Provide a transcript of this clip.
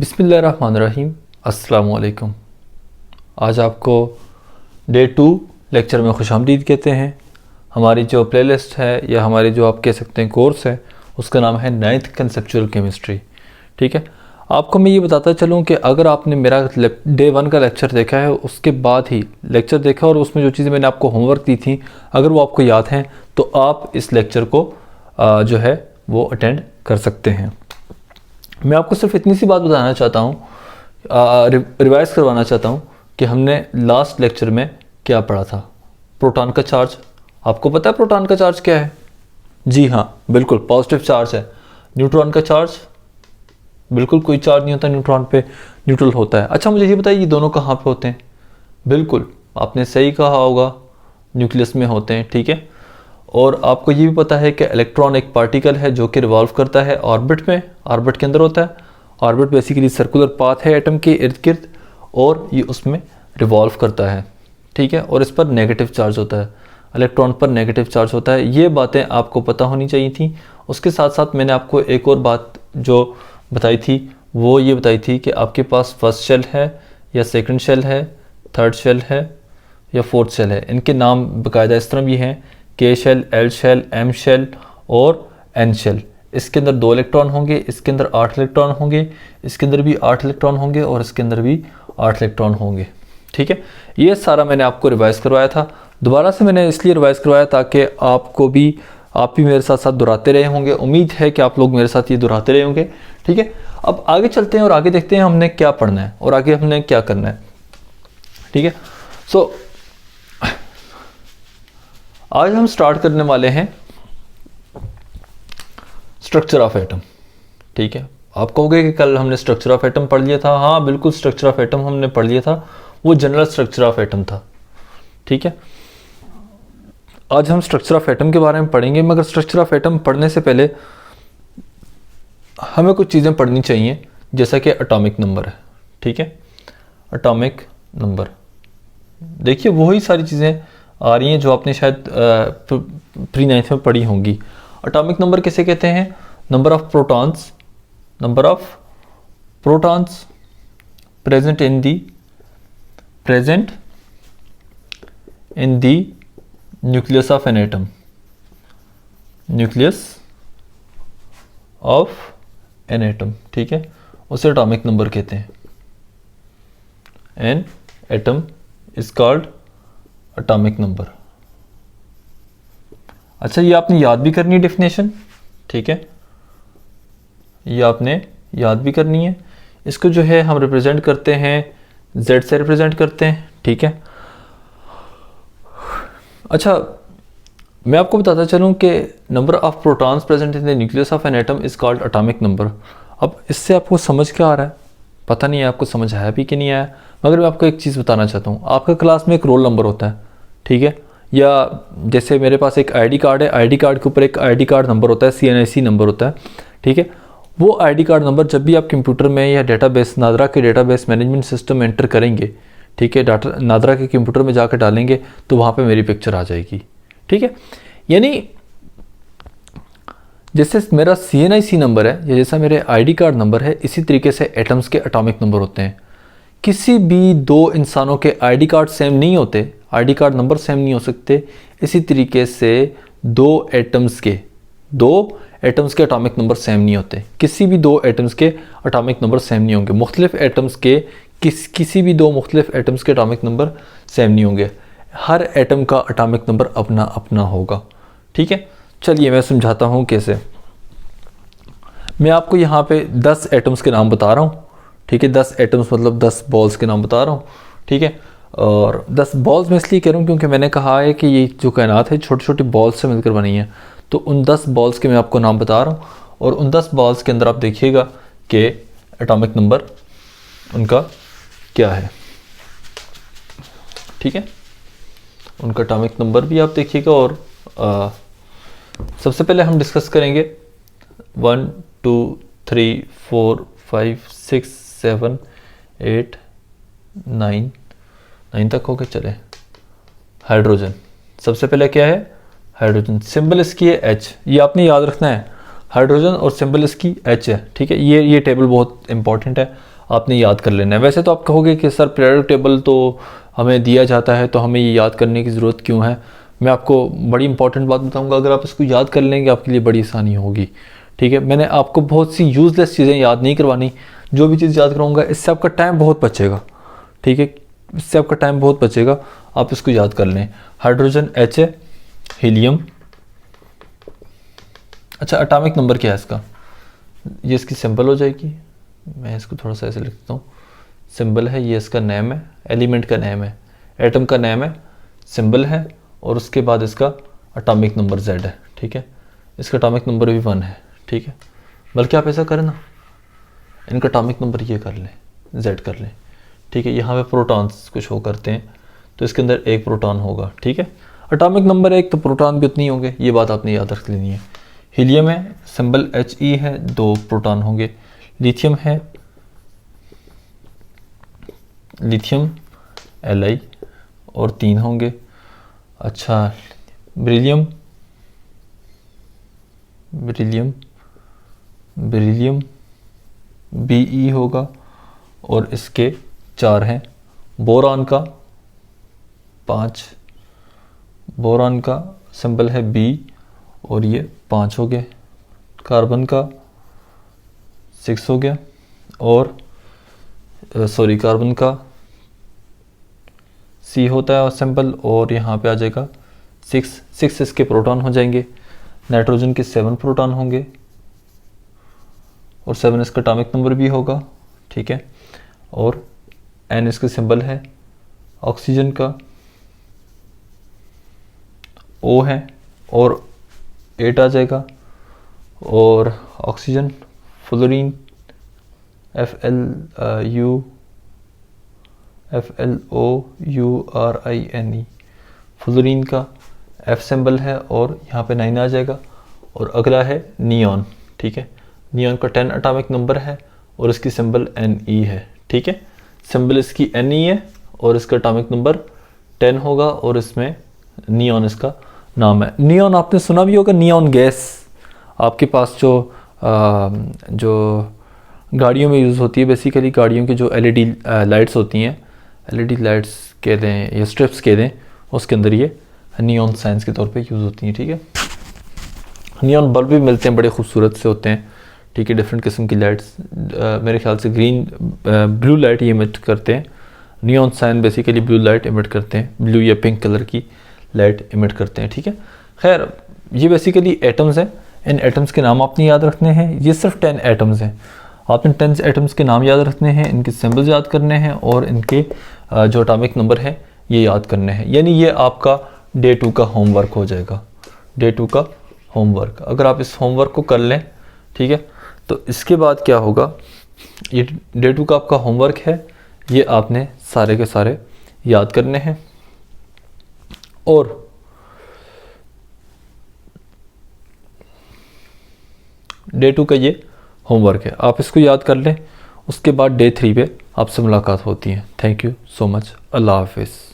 बिस्मिल्लाहिर्रहमानिर्रहीम। अस्सलाम वालेकुम। आज आपको डे 2 लेक्चर में खुशामदीद कहते हैं। हमारी जो प्लेलिस्ट है या हमारी जो आप कह सकते हैं कोर्स है, उसका नाम है 9th कंसेप्चुअल केमिस्ट्री। ठीक है, आपको मैं ये बताता चलूँ कि अगर आपने मेरा डे 1 का लेक्चर देखा है, उसके बाद ही लेक्चर देखा और उसमें जो चीज़ें मैंने आपको होमवर्क दी थी, अगर वो आपको याद हैं तो आप इस लेक्चर को जो है वो अटेंड कर सकते हैं। मैं आपको सिर्फ इतनी सी बात बताना चाहता हूँ, रिवाइज करवाना चाहता हूँ कि हमने लास्ट लेक्चर में क्या पढ़ा था। प्रोटॉन का चार्ज, आपको पता है प्रोटॉन का चार्ज क्या है? जी हाँ, बिल्कुल पॉजिटिव चार्ज है। न्यूट्रॉन का चार्ज, बिल्कुल कोई चार्ज नहीं होता न्यूट्रॉन पे, न्यूट्रल होता है। अच्छा मुझे ये बताइए ये दोनों कहाँ पे होते हैं? बिल्कुल आपने सही कहा होगा, न्यूक्लियस में होते हैं। ठीक है, और आपको ये भी पता है कि इलेक्ट्रॉन एक पार्टिकल है जो कि रिवॉल्व करता है ऑर्बिट में, ऑर्बिट के अंदर होता है। ऑर्बिट बेसिकली सर्कुलर पाथ है एटम के इर्द गिर्द और ये उसमें रिवॉल्व करता है। ठीक है, और इस पर नेगेटिव चार्ज होता है, इलेक्ट्रॉन पर नेगेटिव चार्ज होता है। ये बातें आपको पता होनी चाहिए थी। उसके साथ साथ मैंने आपको एक और बात जो बताई थी वो ये बताई थी कि आपके पास फर्स्ट शेल है या सेकंड शेल है, थर्ड शेल है या फोर्थ शेल है। इनके नाम बाकायदा इस तरह भी हैं, K shell, L shell, M shell और एन शेल। इसके अंदर 2 इलेक्ट्रॉन होंगे, इसके अंदर 8 इलेक्ट्रॉन होंगे, इसके अंदर भी 8 इलेक्ट्रॉन होंगे और इसके अंदर भी 8 इलेक्ट्रॉन होंगे। ठीक है, ये सारा मैंने आपको रिवाइज़ करवाया था। दोबारा से मैंने इसलिए रिवाइज़ करवाया ताकि आप भी मेरे साथ साथ दोहराते रहे होंगे। उम्मीद है कि आप लोग मेरे साथ ये दोहराते रहे होंगे। ठीक है, अब आगे चलते हैं और आगे देखते हैं हमने क्या पढ़ना है और आगे हमने क्या करना है। ठीक है, सो आज हम स्टार्ट करने वाले हैं स्ट्रक्चर ऑफ एटम। ठीक है, आप कहोगे कि कल हमने स्ट्रक्चर ऑफ एटम पढ़ लिया था। हाँ बिल्कुल, स्ट्रक्चर ऑफ एटम हमने पढ़ लिया था, वो जनरल स्ट्रक्चर ऑफ एटम था। ठीक है, आज हम स्ट्रक्चर ऑफ एटम के बारे में पढ़ेंगे, मगर स्ट्रक्चर ऑफ एटम पढ़ने से पहले हमें कुछ चीज़ें पढ़नी चाहिए, जैसा कि एटॉमिक नंबर है। ठीक है, एटॉमिक नंबर, देखिए वही सारी चीज़ें आ रही हैं जो आपने शायद प्री 9th में पढ़ी होंगी। एटॉमिक नंबर किसे कहते हैं? Number of protons present in the nucleus of an atom, nucleus of an atom. ठीक है, उसे एटॉमिक नंबर कहते हैं। An atom is called atomic number. अच्छा, ये आपने याद भी करनी है डेफिनेशन। ठीक है, ये आपने याद भी करनी है। इसको जो है हम रिप्रेजेंट करते हैं, Z से रिप्रेजेंट करते हैं। ठीक है, अच्छा मैं आपको बताता चलूँ कि number of protons present in the nucleus of an atom is called atomic number. अब इससे आपको समझ क्या आ रहा है पता नहीं है, आपको समझ आया भी कि नहीं आया, मगर मैं आपको एक चीज़ बताना चाहता हूँ। आपका क्लास में एक रोल नंबर होता है, ठीक है, या जैसे मेरे पास एक आईडी कार्ड है, आईडी कार्ड के ऊपर एक आईडी कार्ड नंबर होता है, CNIC नंबर होता है। ठीक है, वो आईडी कार्ड नंबर जब भी आप कंप्यूटर में या डेटाबेस, नादरा के डेटाबेस मैनेजमेंट सिस्टम में एंटर करेंगे, ठीक है, डाटा नादरा के कंप्यूटर में जाकर डालेंगे तो वहाँ पे मेरी पिक्चर आ जाएगी। ठीक है, यानी जैसे मेरा CNIC नंबर है या जैसा मेरे आईडी कार्ड नंबर है, इसी तरीके से एटम्स के एटॉमिक नंबर होते हैं। किसी भी 2 इंसानों के आईडी कार्ड सेम नहीं होते, आईडी कार्ड नंबर सेम नहीं हो सकते। इसी तरीके से 2 एटम्स के एटॉमिक नंबर सेम नहीं होते। किसी भी 2 एटम्स के एटॉमिक नंबर सेम नहीं होंगे। मुख्तलिफ एटम्स के किसी भी 2 मुख्तलिफ एटम्स के एटॉमिक नंबर सेम नहीं होंगे। हर एटम का एटॉमिक नंबर अपना अपना होगा। ठीक है, चलिए मैं समझाता हूँ कैसे। मैं आपको यहाँ पे 10 एटम्स के नाम बता रहा हूँ। ठीक है, 10 एटम्स मतलब 10 बॉल्स के नाम बता रहा हूँ। ठीक है, और 10 बॉल्स मैं इसलिए कह रहा हूँ क्योंकि मैंने कहा है कि ये जो कायनात है छोटी छोटी बॉल्स से मिलकर बनी है। तो उन 10 बॉल्स के मैं आपको नाम बता रहा हूँ और उन 10 बॉल्स के अंदर आप देखिएगा कि एटॉमिक नंबर उनका क्या है। ठीक है, उनका एटॉमिक नंबर भी आप देखिएगा। और सबसे पहले हम डिस्कस करेंगे 1 2 3 4 5 6 7 8 9 तक हो गए। चले, हाइड्रोजन सबसे पहले क्या है? हाइड्रोजन। सिंबल इसकी है H, ये आपने याद रखना है। हाइड्रोजन और सिंबल इसकी H है। ठीक है, ये टेबल बहुत इंपॉर्टेंट है, आपने याद कर लेना है। वैसे तो आप कहोगे कि सर पीरियोडिक टेबल तो हमें दिया जाता है तो हमें ये याद करने की ज़रूरत क्यों है। मैं आपको बड़ी इंपॉर्टेंट बात बताऊंगा, अगर आप इसको याद कर लेंगे आपके लिए बड़ी आसानी होगी। ठीक है, मैंने आपको बहुत सी यूज़लेस चीज़ें याद नहीं करवानी, जो भी चीज़ याद कराऊंगा इससे आपका टाइम बहुत बचेगा। ठीक है, इससे आपका टाइम बहुत बचेगा, आप इसको याद कर लें। हाइड्रोजन H है, हीलियम। अच्छा, एटॉमिक नंबर क्या है इसका, ये इसकी सिंबल हो जाएगी। मैं इसको थोड़ा सा ऐसे लिखता हूँ, सिंबल है, ये इसका नेम है, एलिमेंट का नेम है, एटम का नेम है, सिंबल है, और उसके बाद इसका एटॉमिक नंबर Z है। ठीक है, इसका एटॉमिक नंबर भी 1 है। ठीक है, बल्कि आप ऐसा करें ना, इनका एटॉमिक नंबर ये कर लें, Z कर लें। ठीक है, यहाँ पे प्रोटॉन्स कुछ हो करते हैं तो इसके अंदर 1 प्रोटॉन होगा। ठीक है, एटॉमिक नंबर 1 तो प्रोटॉन भी उतनी होंगे, ये बात आपने याद रख लेनी है। हीलियम है, सिंबल He है, 2 प्रोटॉन होंगे। लिथियम है, लिथियम Li और 3 होंगे। अच्छा, बेरिलियम, बेरिलियम, बेरिलियम Be होगा और इसके 4 हैं। बोरान का 5, बोरान का सिंबल है B और ये 5 हो गए। कार्बन का 6 हो गया, और सॉरी कार्बन का C होता है और सिंबल, और यहाँ पे आ जाएगा 6 इसके प्रोटॉन हो जाएंगे। नाइट्रोजन के 7 प्रोटॉन होंगे और 7 इसका एटॉमिक नंबर भी होगा। ठीक है, और N इसका सिंबल है। ऑक्सीजन का O है और 8 आ जाएगा, और ऑक्सीजन फ्लोरीन FLOURINE, फ्लोरीन का F सिंबल है और यहाँ पे 9 आ जाएगा। और अगला है नियॉन। ठीक है, नियॉन का 10 एटॉमिक नंबर है और इसकी सिंबल Ne है। ठीक है, सिंबल इसकी Ne है और इसका एटॉमिक नंबर 10 होगा, और इसमें नियॉन इसका नाम है। नियॉन आपने सुना भी होगा, नियॉन गैस आपके पास जो गाड़ियों में यूज़ होती है। बेसिकली गाड़ियों की जो LED लाइट्स होती हैं, LED लाइट्स कह दें या स्ट्रिप्स कह दें, उसके अंदर ये नियॉन साइंस के तौर पे यूज़ होती हैं। ठीक है, नियॉन बल्ब भी मिलते हैं, बड़े खूबसूरत से होते हैं। ठीक है, डिफरेंट किस्म की लाइट्स, मेरे ख्याल से ग्रीन ब्लू लाइट ये इमिट करते हैं। Neon sign basically blue light emit करते हैं, ब्लू या पिंक कलर की लाइट इमिट करते हैं। ठीक है, खैर ये बेसिकली एटम्स हैं। इन एटम्स के नाम आपने याद रखने हैं। ये सिर्फ 10 एटम्स हैं, आपने 10 एटम्स के नाम याद रखने हैं, इनके सिंबल्स याद करने हैं, और इनके जो एटॉमिक नंबर है ये याद करने हैं। यानी ये आपका डे 2 का होमवर्क हो जाएगा, डे 2 का होमवर्क। अगर आप इस होमवर्क को कर लें, ठीक है, तो इसके बाद क्या होगा, ये डे 2 का आपका होमवर्क है, ये आपने सारे के सारे याद करने हैं। और डे 2 का ये होमवर्क है, आप इसको याद कर लें। उसके बाद डे 3 पे आपसे मुलाकात होती है। थैंक यू सो मच, अल्लाह हाफिज़।